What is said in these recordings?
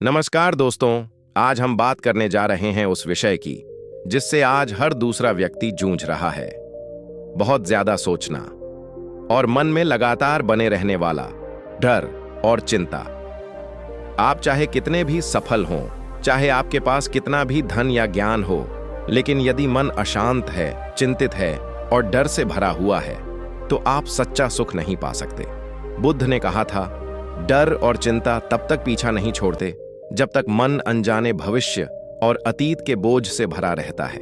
नमस्कार दोस्तों। आज हम बात करने जा रहे हैं उस विषय की जिससे आज हर दूसरा व्यक्ति जूझ रहा है। बहुत ज्यादा सोचना और मन में लगातार बने रहने वाला डर और चिंता। आप चाहे कितने भी सफल हों, चाहे आपके पास कितना भी धन या ज्ञान हो, लेकिन यदि मन अशांत है, चिंतित है और डर से भरा हुआ है तो आप सच्चा सुख नहीं पा सकते। बुद्ध ने कहा था, डर और चिंता तब तक पीछा नहीं छोड़ते जब तक मन अनजाने भविष्य और अतीत के बोझ से भरा रहता है।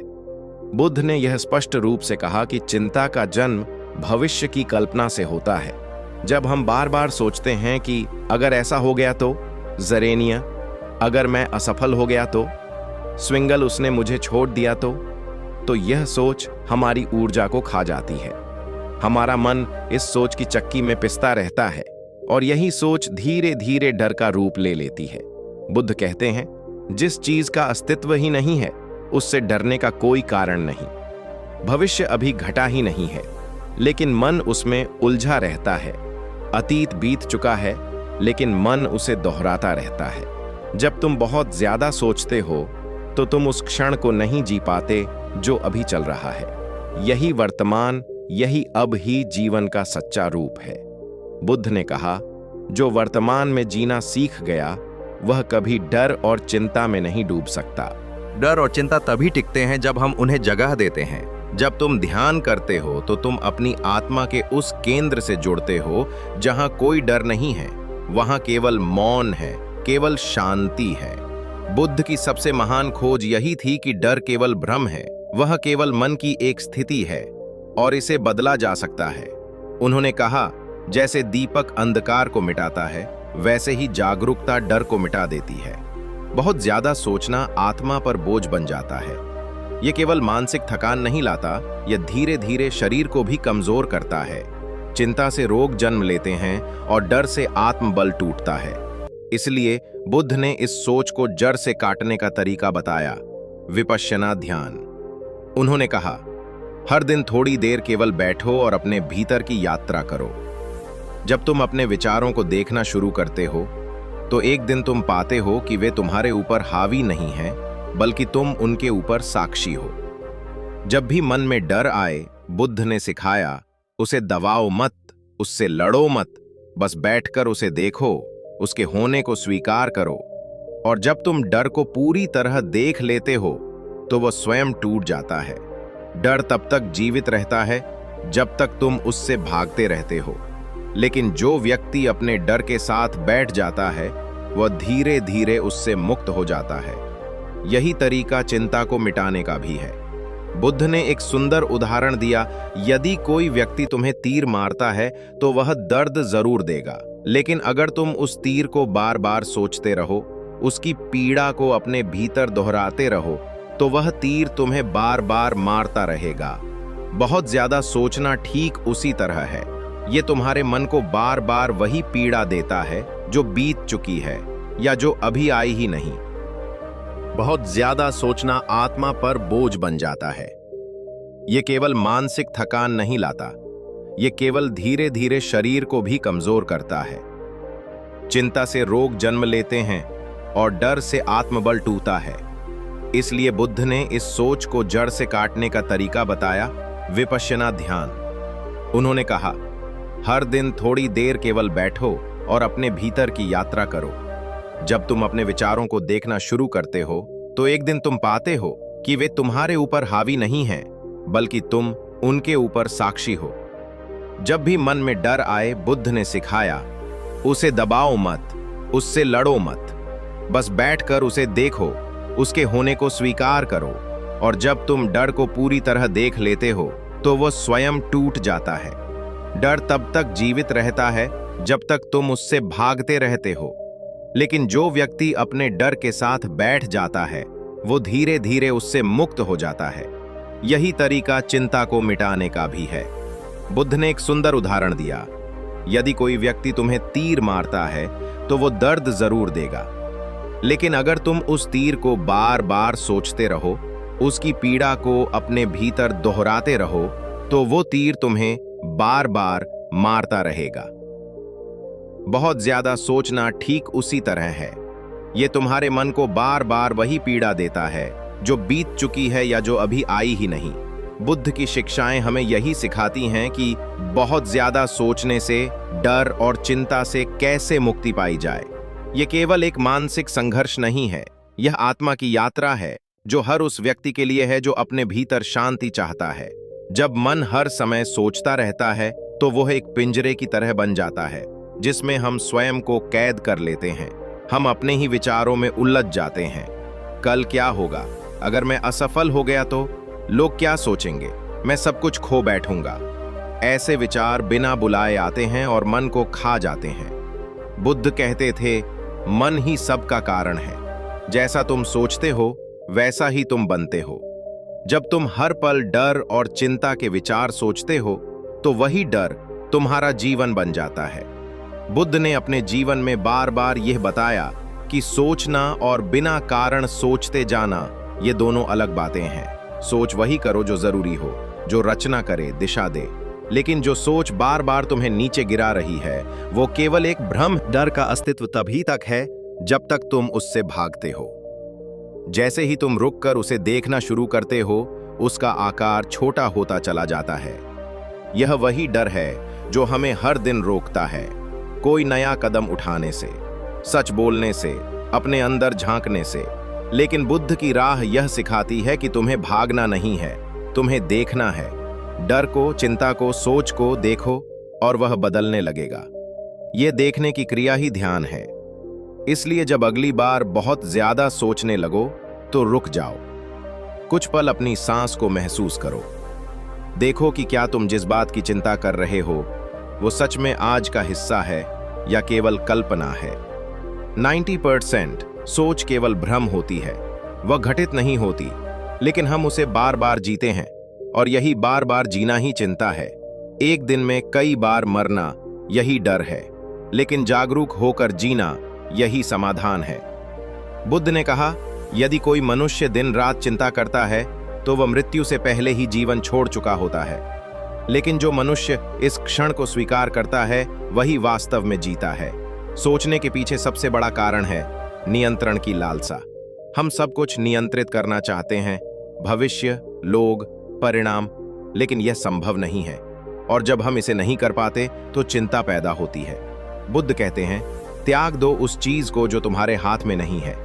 बुद्ध ने यह स्पष्ट रूप से कहा कि चिंता का जन्म भविष्य की कल्पना से होता है। जब हम बार बार सोचते हैं कि अगर ऐसा हो गया तो, जरेनिया, अगर मैं असफल हो गया तो, स्विंगल उसने मुझे छोड़ दिया तो यह सोच हमारी ऊर्जा को खा जाती है। हमारा मन इस सोच की चक्की में पिसता रहता है और यही सोच धीरे धीरे डर का रूप ले लेती है। बुद्ध कहते हैं, जिस चीज का अस्तित्व ही नहीं है उससे डरने का कोई कारण नहीं। भविष्य अभी घटा ही नहीं है लेकिन मन उसमें उलझा रहता है। अतीत बीत चुका है लेकिन मन उसे दोहराता रहता है। जब तुम बहुत ज्यादा सोचते हो तो तुम उस क्षण को नहीं जी पाते जो अभी चल रहा है। यही वर्तमान, यही अब ही जीवन का सच्चा रूप है। बुद्ध ने कहा, जो वर्तमान में जीना सीख गया वह कभी डर और चिंता में नहीं डूब सकता। डर और चिंता तभी टिकते हैं जब हम उन्हें जगह देते हैं। जब तुम ध्यान करते हो तो तुम अपनी आत्मा के उस केंद्र से जुड़ते हो जहां कोई डर नहीं है, वहां केवल मौन है, केवल शांति है। बुद्ध की सबसे महान खोज यही थी कि डर केवल भ्रम है, वह केवल मन की एक स्थिति है और इसे बदला जा सकता है। उन्होंने कहा, जैसे दीपक अंधकार को मिटाता है वैसे ही जागरूकता डर को मिटा देती है। बहुत ज्यादा सोचना आत्मा पर बोझ बन जाता है। यह केवल मानसिक थकान नहीं लाता, यह धीरे धीरे शरीर को भी कमजोर करता है। चिंता से रोग जन्म लेते हैं और डर से आत्मबल टूटता है। इसलिए बुद्ध ने इस सोच को जड़ से काटने का तरीका बताया, विपश्यना ध्यान। उन्होंने कहा, हर दिन थोड़ी देर केवल बैठो और अपने भीतर की यात्रा करो। जब तुम अपने विचारों को देखना शुरू करते हो तो एक दिन तुम पाते हो कि वे तुम्हारे ऊपर हावी नहीं हैं, बल्कि तुम उनके ऊपर साक्षी हो। जब भी मन में डर आए, बुद्ध ने सिखाया, उसे दबाओ मत, उससे लड़ो मत, बस बैठकर उसे देखो, उसके होने को स्वीकार करो। और जब तुम डर को पूरी तरह देख लेते हो तो वह स्वयं टूट जाता है। डर तब तक जीवित रहता है जब तक तुम उससे भागते रहते हो, लेकिन जो व्यक्ति अपने डर के साथ बैठ जाता है वह धीरे धीरे उससे मुक्त हो जाता है। यही तरीका चिंता को मिटाने का भी है। बुद्ध ने एक सुंदर उदाहरण दिया, यदि कोई व्यक्ति तुम्हें तीर मारता है तो वह दर्द जरूर देगा, लेकिन अगर तुम उस तीर को बार बार सोचते रहो, उसकी पीड़ा को अपने भीतर दोहराते रहो, तो वह तीर तुम्हें बार बार मारता रहेगा। बहुत ज्यादा सोचना ठीक उसी तरह है। ये तुम्हारे मन को बार बार वही पीड़ा देता है जो बीत चुकी है या जो अभी आई ही नहीं। बहुत ज्यादा सोचना आत्मा पर बोझ बन जाता है। ये केवल मानसिक थकान नहीं लाता, ये केवल धीरे धीरे शरीर को भी कमजोर करता है। चिंता से रोग जन्म लेते हैं और डर से आत्मबल टूटता है। इसलिए बुद्ध ने इस सोच को जड़ से काटने का तरीका बताया, विपश्यना ध्यान। उन्होंने कहा, हर दिन थोड़ी देर केवल बैठो और अपने भीतर की यात्रा करो। जब तुम अपने विचारों को देखना शुरू करते हो तो एक दिन तुम पाते हो कि वे तुम्हारे ऊपर हावी नहीं हैं, बल्कि तुम उनके ऊपर साक्षी हो। जब भी मन में डर आए, बुद्ध ने सिखाया, उसे दबाओ मत, उससे लड़ो मत, बस बैठकर उसे देखो, उसके होने को स्वीकार करो। और जब तुम डर को पूरी तरह देख लेते हो तो वह स्वयं टूट जाता है। डर तब तक जीवित रहता है जब तक तुम उससे भागते रहते हो, लेकिन जो व्यक्ति अपने डर के साथ बैठ जाता है वो धीरे धीरे उससे मुक्त हो जाता है। यही तरीका चिंता को मिटाने का भी है। बुद्ध ने एक सुंदर उदाहरण दिया, यदि कोई व्यक्ति तुम्हें तीर मारता है तो वो दर्द जरूर देगा, लेकिन अगर तुम उस तीर को बार बार सोचते रहो, उसकी पीड़ा को अपने भीतर दोहराते रहो, तो वो तीर तुम्हें बार बार मारता रहेगा। बहुत ज्यादा सोचना ठीक उसी तरह है। ये तुम्हारे मन को बार बार वही पीड़ा देता है जो बीत चुकी है या जो अभी आई ही नहीं। बुद्ध की शिक्षाएं हमें यही सिखाती हैं कि बहुत ज्यादा सोचने से, डर और चिंता से कैसे मुक्ति पाई जाए। ये केवल एक मानसिक संघर्ष नहीं है, यह आत्मा की यात्रा है जो हर उस व्यक्ति के लिए है जो अपने भीतर शांति चाहता है। जब मन हर समय सोचता रहता है तो वह एक पिंजरे की तरह बन जाता है जिसमें हम स्वयं को कैद कर लेते हैं। हम अपने ही विचारों में उलझ जाते हैं। कल क्या होगा? अगर मैं असफल हो गया तो लोग क्या सोचेंगे? मैं सब कुछ खो बैठूंगा। ऐसे विचार बिना बुलाए आते हैं और मन को खा जाते हैं। बुद्ध कहते थे, मन ही सब का कारण है। जैसा तुम सोचते हो वैसा ही तुम बनते हो। जब तुम हर पल डर और चिंता के विचार सोचते हो तो वही डर तुम्हारा जीवन बन जाता है। बुद्ध ने अपने जीवन में बार बार यह बताया कि सोचना और बिना कारण सोचते जाना ये दोनों अलग बातें हैं। सोच वही करो जो जरूरी हो, जो रचना करे, दिशा दे। लेकिन जो सोच बार बार तुम्हें नीचे गिरा रही है वो केवल एक भ्रम। डर का अस्तित्व तभी तक है जब तक तुम उससे भागते हो। जैसे ही तुम रुककर उसे देखना शुरू करते हो उसका आकार छोटा होता चला जाता है। यह वही डर है जो हमें हर दिन रोकता है कोई नया कदम उठाने से, सच बोलने से, अपने अंदर झांकने से। लेकिन बुद्ध की राह यह सिखाती है कि तुम्हें भागना नहीं है, तुम्हें देखना है। डर को, चिंता को, सोच को देखो और वह बदलने लगेगा। यह देखने की क्रिया ही ध्यान है। इसलिए जब अगली बार बहुत ज्यादा सोचने लगो तो रुक जाओ। कुछ पल अपनी सांस को महसूस करो। देखो कि क्या तुम जिस बात की चिंता कर रहे हो वो सच में आज का हिस्सा है या केवल कल्पना है। 90% सोच केवल भ्रम होती है, वह घटित नहीं होती, लेकिन हम उसे बार बार जीते हैं और यही बार बार जीना ही चिंता है। एक दिन में कई बार मरना यही डर है, लेकिन जागरूक होकर जीना यही समाधान है। बुद्ध ने कहा, यदि कोई मनुष्य दिन रात चिंता करता है तो वह मृत्यु से पहले ही जीवन छोड़ चुका होता है। लेकिन जो मनुष्य इस क्षण को स्वीकार करता है वही वास्तव में जीता है। सोचने के पीछे सबसे बड़ा कारण है नियंत्रण की लालसा। हम सब कुछ नियंत्रित करना चाहते हैं, भविष्य, लोग, परिणाम, लेकिन यह संभव नहीं है। और जब हम इसे नहीं कर पाते तो चिंता पैदा होती है। बुद्ध कहते हैं, त्याग दो उस चीज को जो तुम्हारे हाथ में नहीं है,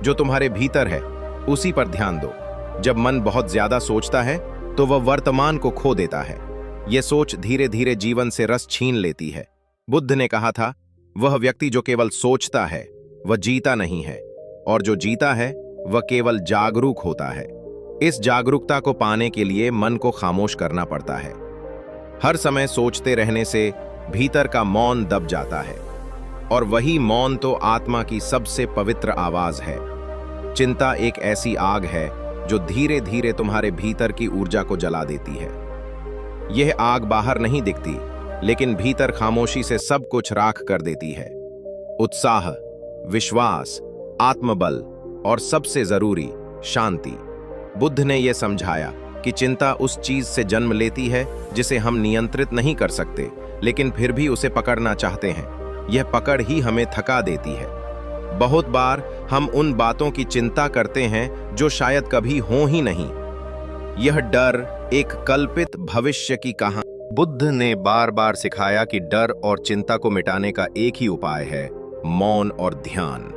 जो तुम्हारे भीतर है, उसी पर ध्यान दो। जब मन बहुत ज्यादा सोचता है तो वह वर्तमान को खो देता है। यह सोच धीरे धीरे जीवन से रस छीन लेती है। बुद्ध ने कहा था, वह व्यक्ति जो केवल सोचता है वह जीता नहीं है, और जो जीता है वह केवल जागरूक होता है। इस जागरूकता को पाने के लिए मन को खामोश करना पड़ता है। हर समय सोचते रहने से भीतर का मौन दब जाता है, और वही मौन तो आत्मा की सबसे पवित्र आवाज है। चिंता एक ऐसी आग है जो धीरे धीरे तुम्हारे भीतर की ऊर्जा को जला देती है। यह आग बाहर नहीं दिखती, लेकिन भीतर खामोशी से सब कुछ राख कर देती है। उत्साह, विश्वास, आत्मबल और सबसे जरूरी शांति। बुद्ध ने यह समझाया कि चिंता उस चीज से जन्म लेती है जिसे हम नियंत्रित नहीं कर सकते, लेकिन फिर भी उसे पकड़ना चाहते हैं। यह पकड़ ही हमें थका देती है। बहुत बार हम उन बातों की चिंता करते हैं जो शायद कभी हो ही नहीं। यह डर एक कल्पित भविष्य की कहानी। बुद्ध ने बार बार सिखाया कि डर और चिंता को मिटाने का एक ही उपाय है, मौन और ध्यान।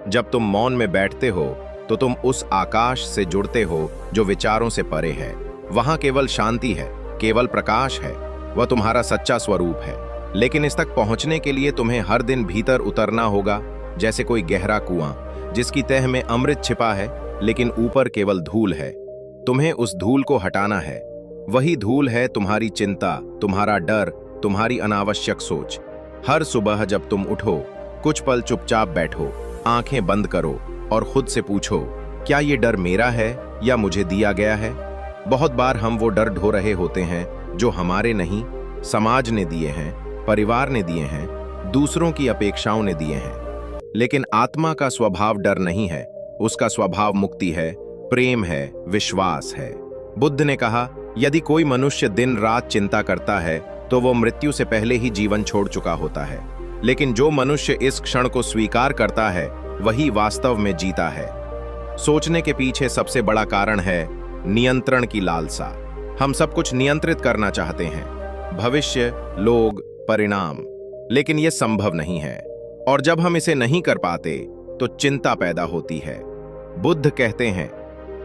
जब तुम मौन में बैठते हो तो तुम उस आकाश से जुड़ते हो जो विचारों से परे है। वहां केवल शांति है, केवल प्रकाश है, वह तुम्हारा सच्चा स्वरूप है। लेकिन इस तक पहुंचने के लिए तुम्हें हर दिन भीतर उतरना होगा, जैसे कोई गहरा कुआं जिसकी तह में अमृत छिपा है लेकिन ऊपर केवल धूल है। तुम्हें उस धूल को हटाना है। वही धूल है तुम्हारी चिंता, तुम्हारा डर, तुम्हारी अनावश्यक सोच। हर सुबह जब तुम उठो, कुछ पल चुपचाप बैठो, आंखें बंद करो और खुद से पूछो, क्या ये डर मेरा है या मुझे दिया गया है? बहुत बार हम वो डर ढो रहे होते हैं जो हमारे नहीं, समाज ने दिए हैं, परिवार ने दिए हैं, दूसरों की अपेक्षाओं ने दिए हैं। लेकिन आत्मा का स्वभाव डर नहीं है, उसका स्वभाव मुक्ति है, प्रेम है, विश्वास है। बुद्ध ने कहा, यदि कोई मनुष्य दिन रात चिंता करता है तो वो मृत्यु से पहले ही जीवन छोड़ चुका होता है। लेकिन जो मनुष्य इस क्षण को स्वीकार करता है वही वास्तव में जीता है। सोचने के पीछे सबसे बड़ा कारण है नियंत्रण की लालसा। हम सब कुछ नियंत्रित करना चाहते हैं, भविष्य, लोग, परिणाम, लेकिन यह संभव नहीं है। और जब हम इसे नहीं कर पाते तो चिंता पैदा होती है। बुद्ध कहते हैं,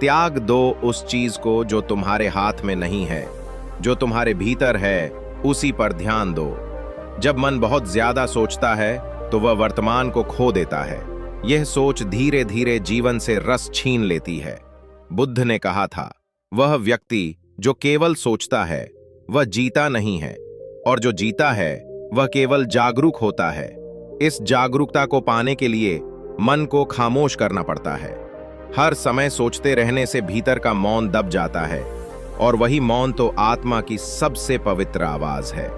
त्याग दो उस चीज को जो तुम्हारे हाथ में नहीं है, जो तुम्हारे भीतर है उसी पर ध्यान दो। जब मन बहुत ज्यादा सोचता है तो वह वर्तमान को खो देता है। यह सोच धीरे धीरे जीवन से रस छीन लेती है। बुद्ध ने कहा था, वह व्यक्ति जो केवल सोचता है वह जीता नहीं है, और जो जीता है वह केवल जागरूक होता है। इस जागरूकता को पाने के लिए मन को खामोश करना पड़ता है। हर समय सोचते रहने से भीतर का मौन दब जाता है, और वही मौन तो आत्मा की सबसे पवित्र आवाज है।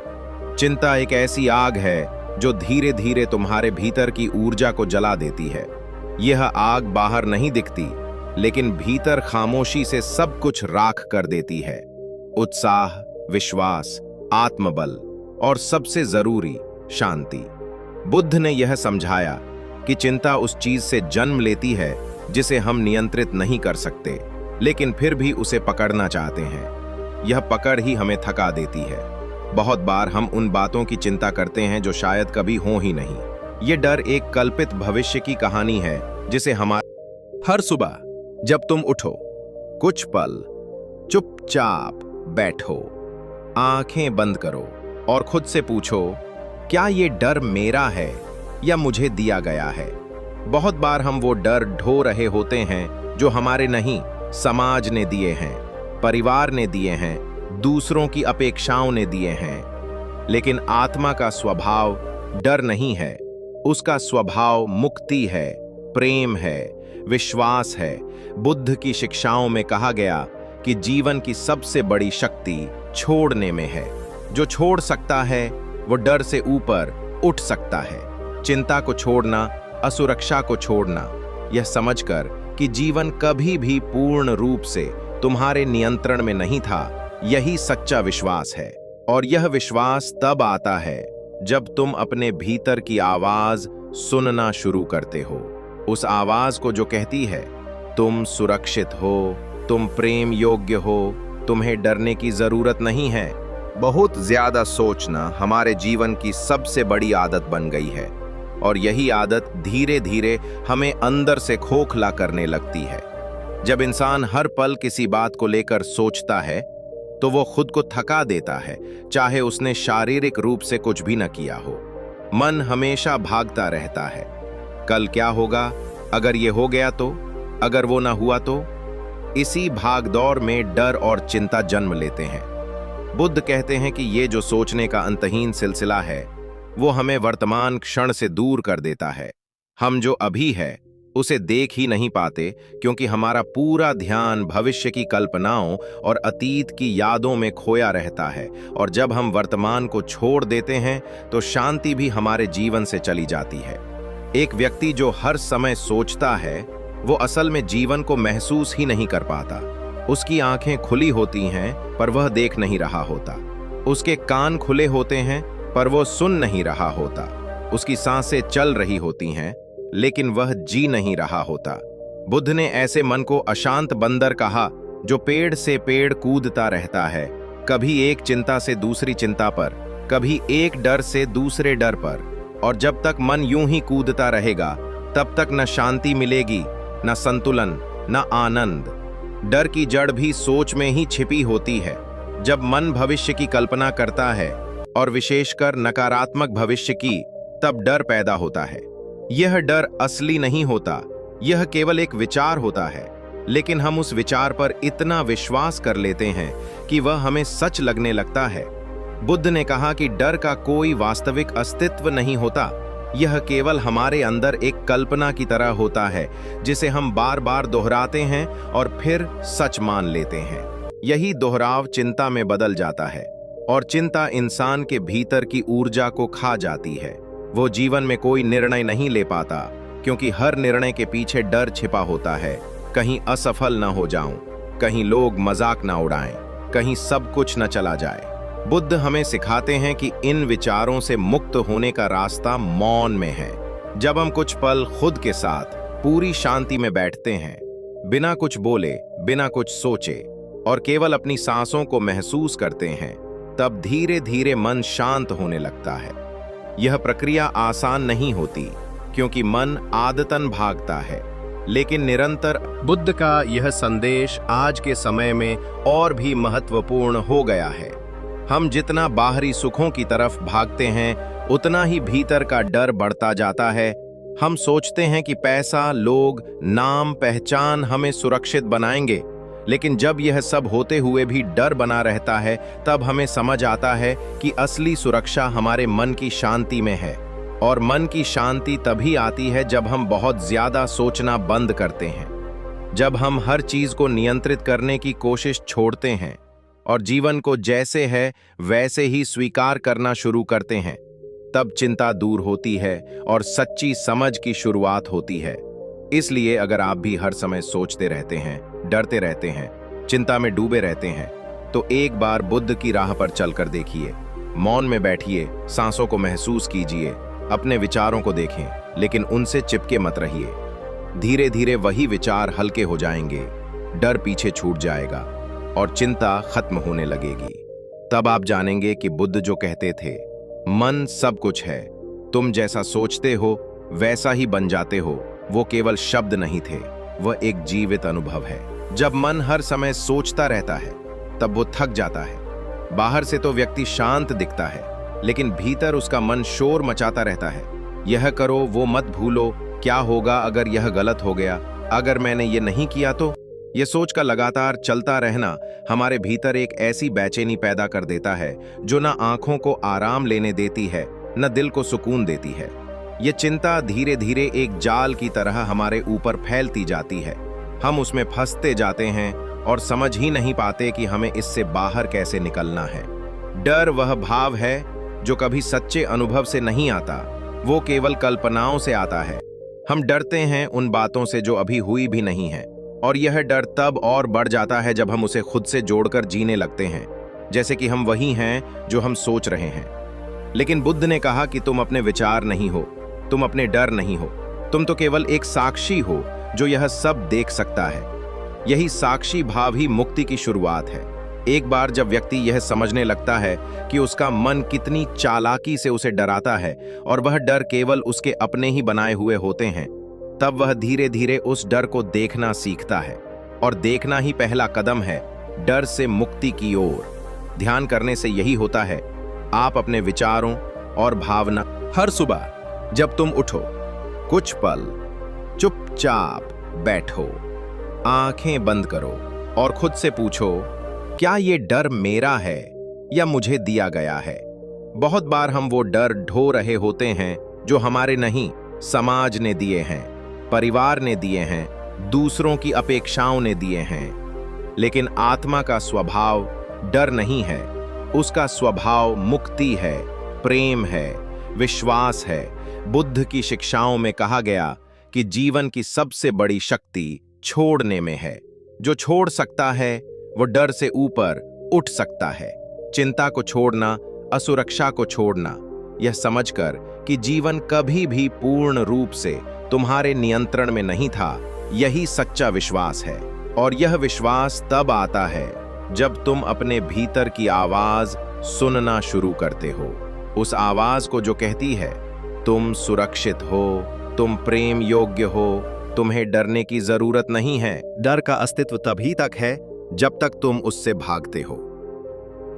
चिंता एक ऐसी आग है जो धीरे धीरे तुम्हारे भीतर की ऊर्जा को जला देती है। यह आग बाहर नहीं दिखती, लेकिन भीतर खामोशी से सब कुछ राख कर देती है। उत्साह, विश्वास, आत्मबल और सबसे जरूरी शांति। बुद्ध ने यह समझाया कि चिंता उस चीज से जन्म लेती है जिसे हम नियंत्रित नहीं कर सकते, लेकिन फिर भी उसे पकड़ना चाहते हैं। यह पकड़ ही हमें थका देती है। बहुत बार हम उन बातों की चिंता करते हैं जो शायद कभी हो ही नहीं। ये डर एक कल्पित भविष्य की कहानी है जिसे हर सुबह जब तुम उठो, कुछ पल चुपचाप बैठो, आंखें बंद करो और खुद से पूछो, क्या ये डर मेरा है या मुझे दिया गया है? बहुत बार हम वो डर ढो रहे होते हैं जो हमारे नहीं, समाज ने दिए हैं, परिवार ने दिए हैं, दूसरों की अपेक्षाओं ने दिए हैं। लेकिन आत्मा का स्वभाव डर नहीं है। उसका स्वभाव मुक्ति है, प्रेम है, विश्वास है। बुद्ध की शिक्षाओं में कहा गया कि जीवन की सबसे बड़ी शक्ति छोड़ने में है। जो छोड़ सकता है वो डर से ऊपर उठ सकता है। चिंता को छोड़ना, असुरक्षा को छोड़ना, यह समझकर कि जीवन कभी भी पूर्ण रूप से तुम्हारे नियंत्रण में नहीं था, यही सच्चा विश्वास है। और यह विश्वास तब आता है जब तुम अपने भीतर की आवाज सुनना शुरू करते हो। उस आवाज को जो कहती है, तुम सुरक्षित हो, तुम प्रेम योग्य हो, तुम्हें डरने की जरूरत नहीं है। बहुत ज्यादा सोचना हमारे जीवन की सबसे बड़ी आदत बन गई है, और यही आदत धीरे धीरे हमें अंदर से खोखला करने लगती है। जब इंसान हर पल किसी बात को लेकर सोचता है तो वो खुद को थका देता है, चाहे उसने शारीरिक रूप से कुछ भी न किया हो। मन हमेशा भागता रहता है, कल क्या होगा, अगर ये हो गया तो, अगर वो ना हुआ तो। इसी भागदौड़ में डर और चिंता जन्म लेते हैं। बुद्ध कहते हैं कि ये जो सोचने का अंतहीन सिलसिला है वो हमें वर्तमान क्षण से दूर कर देता है। हम जो अभी है उसे देख ही नहीं पाते, क्योंकि हमारा पूरा ध्यान भविष्य की कल्पनाओं और अतीत की यादों में खोया रहता है। और जब हम वर्तमान को छोड़ देते हैं तो शांति भी हमारे जीवन से चली जाती है। एक व्यक्ति जो हर समय सोचता है वो असल में जीवन को महसूस ही नहीं कर पाता। उसकी आंखें खुली होती हैं पर वह देख नहीं रहा होता। उसके कान खुले होते हैं पर वो सुन नहीं रहा होता। उसकी सांसें चल रही होती हैं लेकिन वह जी नहीं रहा होता। बुद्ध ने ऐसे मन को अशांत बंदर कहा, जो पेड़ से पेड़ कूदता रहता है, कभी एक चिंता से दूसरी चिंता पर, कभी एक डर से दूसरे डर पर। और जब तक मन यूं ही कूदता रहेगा तब तक न शांति मिलेगी, न संतुलन, न आनंद। डर की जड़ भी सोच में ही छिपी होती है। जब मन भविष्य की कल्पना करता है, और विशेषकर नकारात्मक भविष्य की, तब डर पैदा होता है। यह डर असली नहीं होता, यह केवल एक विचार होता है। लेकिन हम उस विचार पर इतना विश्वास कर लेते हैं कि वह हमें सच लगने लगता है। बुद्ध ने कहा कि डर का कोई वास्तविक अस्तित्व नहीं होता, यह केवल हमारे अंदर एक कल्पना की तरह होता है जिसे हम बार बार दोहराते हैं और फिर सच मान लेते हैं। यही दोहराव चिंता में बदल जाता है, और चिंता इंसान के भीतर की ऊर्जा को खा जाती है। वो जीवन में कोई निर्णय नहीं ले पाता, क्योंकि हर निर्णय के पीछे डर छिपा होता है। कहीं असफल न हो जाऊं, कहीं लोग मजाक न उड़ाएं, कहीं सब कुछ न चला जाए। बुद्ध हमें सिखाते हैं कि इन विचारों से मुक्त होने का रास्ता मौन में है। जब हम कुछ पल खुद के साथ पूरी शांति में बैठते हैं, बिना कुछ बोले, बिना कुछ सोचे और केवल अपनी सांसों को महसूस करते हैं, तब धीरे धीरे मन शांत होने लगता है। यह प्रक्रिया आसान नहीं होती क्योंकि मन आदतन भागता है, लेकिन निरंतर बुद्ध का यह संदेश आज के समय में और भी महत्वपूर्ण हो गया है। हम जितना बाहरी सुखों की तरफ भागते हैं, उतना ही भीतर का डर बढ़ता जाता है। हम सोचते हैं कि पैसा, लोग, नाम, पहचान हमें सुरक्षित बनाएंगे, लेकिन जब यह सब होते हुए भी डर बना रहता है, तब हमें समझ आता है कि असली सुरक्षा हमारे मन की शांति में है। और मन की शांति तभी आती है जब हम बहुत ज्यादा सोचना बंद करते हैं, जब हम हर चीज को नियंत्रित करने की कोशिश छोड़ते हैं और जीवन को जैसे है वैसे ही स्वीकार करना शुरू करते हैं। तब चिंता दूर होती है और सच्ची समझ की शुरुआत होती है। इसलिए अगर आप भी हर समय सोचते रहते हैं, डरते रहते हैं, चिंता में डूबे रहते हैं, तो एक बार बुद्ध की राह पर चलकर देखिए। मौन में बैठिए, सांसों को महसूस कीजिए, अपने विचारों को देखें, लेकिन उनसे चिपके मत रहिए। धीरे धीरे वही विचार हल्के हो जाएंगे, डर पीछे छूट जाएगा और चिंता खत्म होने लगेगी। तब आप जानेंगे कि बुद्ध जो कहते थे, मन सब कुछ है, तुम जैसा सोचते हो वैसा ही बन जाते हो, वो केवल शब्द नहीं थे, वह एक जीवित अनुभव है। जब मन हर समय सोचता रहता है, तब वो थक जाता है। बाहर से तो व्यक्ति शांत दिखता है, लेकिन भीतर उसका मन शोर मचाता रहता है। यह करो, वो मत भूलो, क्या होगा अगर यह गलत हो गया, अगर मैंने ये नहीं किया तो। ये सोच का लगातार चलता रहना हमारे भीतर एक ऐसी बेचैनी पैदा कर देता है जो न आंखों को आराम लेने देती है, न दिल को सुकून देती है। ये चिंता धीरे धीरे एक जाल की तरह हमारे ऊपर फैलती जाती है। हम उसमें फंसते जाते हैं और समझ ही नहीं पाते कि हमें इससे बाहर कैसे निकलना है। डर वह भाव है जो कभी सच्चे अनुभव से नहीं आता, वो केवल कल्पनाओं से आता है। हम डरते हैं उन बातों से जो अभी हुई भी नहीं है, और यह डर तब और बढ़ जाता है जब हम उसे खुद से जोड़कर जीने लगते हैं, जैसे कि हम वही हैं जो हम सोच रहे हैं। लेकिन बुद्ध ने कहा कि तुम अपने विचार नहीं हो, तुम अपने डर नहीं हो, तुम तो केवल एक साक्षी हो जो यह सब देख सकता है। यही साक्षी भाव ही मुक्ति की शुरुआत है। एक बार जब व्यक्ति यह समझने लगता है कि उसका मन कितनी चालाकी से उसे डराता है और वह डर केवल उसके अपने ही बनाए हुए होते हैं, तब वह धीरे धीरे उस डर को देखना सीखता है। और देखना ही पहला कदम है डर से मुक्ति की ओर। ध्यान करने से यही होता है, आप अपने विचारों और भावना हर सुबह जब तुम उठो, कुछ पल चुपचाप बैठो, आंखें बंद करो और खुद से पूछो, क्या ये डर मेरा है या मुझे दिया गया है? बहुत बार हम वो डर ढो रहे होते हैं जो हमारे नहीं, समाज ने दिए हैं, परिवार ने दिए हैं, दूसरों की अपेक्षाओं ने दिए हैं। लेकिन आत्मा का स्वभाव डर नहीं है, उसका स्वभाव मुक्ति है, प्रेम है, विश्वास है। बुद्ध की शिक्षाओं में कहा गया कि जीवन की सबसे बड़ी शक्ति छोड़ने में है। जो छोड़ सकता है वो डर से ऊपर उठ सकता है। चिंता को छोड़ना, असुरक्षा को छोड़ना, यह समझकर कि जीवन कभी भी पूर्ण रूप से तुम्हारे नियंत्रण में नहीं था, यही सच्चा विश्वास है। और यह विश्वास तब आता है जब तुम अपने भीतर की आवाज सुनना शुरू करते हो, उस आवाज को जो कहती है, तुम सुरक्षित हो, तुम प्रेम योग्य हो, तुम्हें डरने की जरूरत नहीं है। डर का अस्तित्व तभी तक है जब तक तुम उससे भागते हो।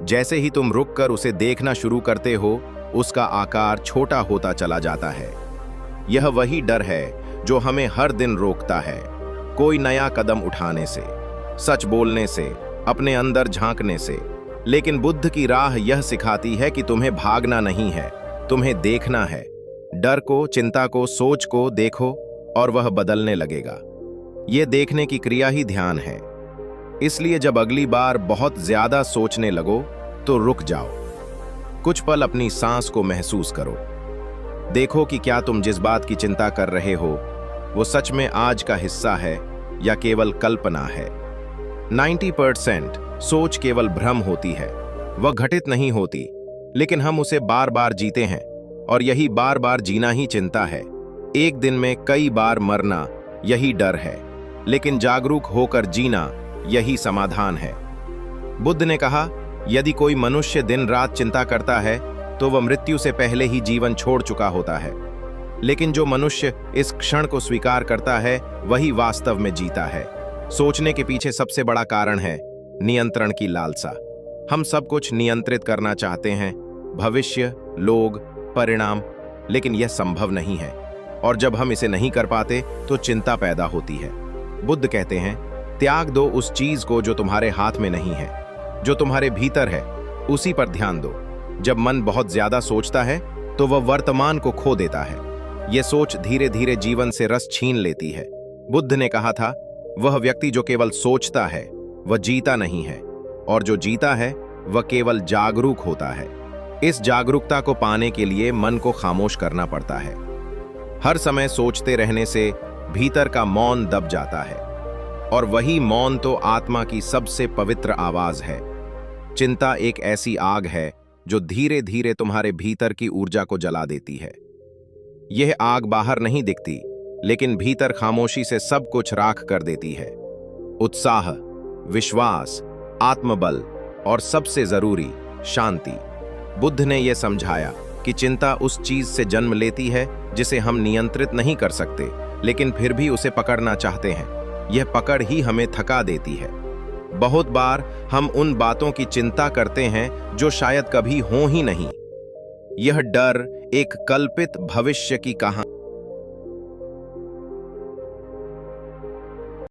जैसे ही तुम रुककर उसे देखना शुरू करते हो, उसका आकार छोटा होता चला जाता है। यह वही डर है जो हमें हर दिन रोकता है, कोई नया कदम उठाने से, सच बोलने से, अपने अंदर झांकने से। लेकिन बुद्ध की राह यह सिखाती है कि तुम्हें भागना नहीं है, तुम्हें देखना है। डर को, चिंता को, सोच को देखो और वह बदलने लगेगा। यह देखने की क्रिया ही ध्यान है। इसलिए जब अगली बार बहुत ज्यादा सोचने लगो तो रुक जाओ, कुछ पल अपनी सांस को महसूस करो। देखो कि क्या तुम जिस बात की चिंता कर रहे हो वो सच में आज का हिस्सा है या केवल कल्पना है। 90% सोच केवल भ्रम होती है, वह घटित नहीं होती, लेकिन हम उसे बार बार जीते हैं और यही बार बार जीना ही चिंता है। एक दिन में कई बार मरना यही डर है, लेकिन जागरूक होकर जीना यही समाधान है। बुद्ध ने कहा, यदि कोई मनुष्य दिन रात चिंता करता है तो वह मृत्यु से पहले ही जीवन छोड़ चुका होता है, लेकिन जो मनुष्य इस क्षण को स्वीकार करता है वही वास्तव में जीता है। सोचने के पीछे सबसे बड़ा कारण है नियंत्रण की लालसा। हम सब कुछ नियंत्रित करना चाहते हैं, भविष्य, लोग, परिणाम, लेकिन यह संभव नहीं है। और जब हम इसे नहीं कर पाते तो चिंता पैदा होती है। बुद्ध कहते हैं, त्याग दो उस चीज को जो तुम्हारे हाथ में नहीं है, जो तुम्हारे भीतर है, उसी पर ध्यान दो। जब मन बहुत ज्यादा सोचता है तो वह वर्तमान को खो देता है। यह सोच धीरे धीरे जीवन से रस छीन लेती है। बुद्ध ने कहा था, वह व्यक्ति जो केवल सोचता है वह जीता नहीं है, और जो जीता है वह केवल जागरूक होता है। इस जागरूकता को पाने के लिए मन को खामोश करना पड़ता है। हर समय सोचते रहने से भीतर का मौन दब जाता है, और वही मौन तो आत्मा की सबसे पवित्र आवाज है। चिंता एक ऐसी आग है जो धीरे धीरे तुम्हारे भीतर की ऊर्जा को जला देती है। यह आग बाहर नहीं दिखती, लेकिन भीतर खामोशी से सब कुछ राख कर देती है। उत्साह, विश्वास, आत्मबल और सबसे जरूरी शांति। बुद्ध ने यह समझाया कि चिंता उस चीज से जन्म लेती है जिसे हम नियंत्रित नहीं कर सकते, लेकिन फिर भी उसे पकड़ना चाहते हैं। यह पकड़ ही हमें थका देती है। बहुत बार हम उन बातों की चिंता करते हैं जो शायद कभी हों ही नहीं। यह डर एक कल्पित भविष्य की कहानी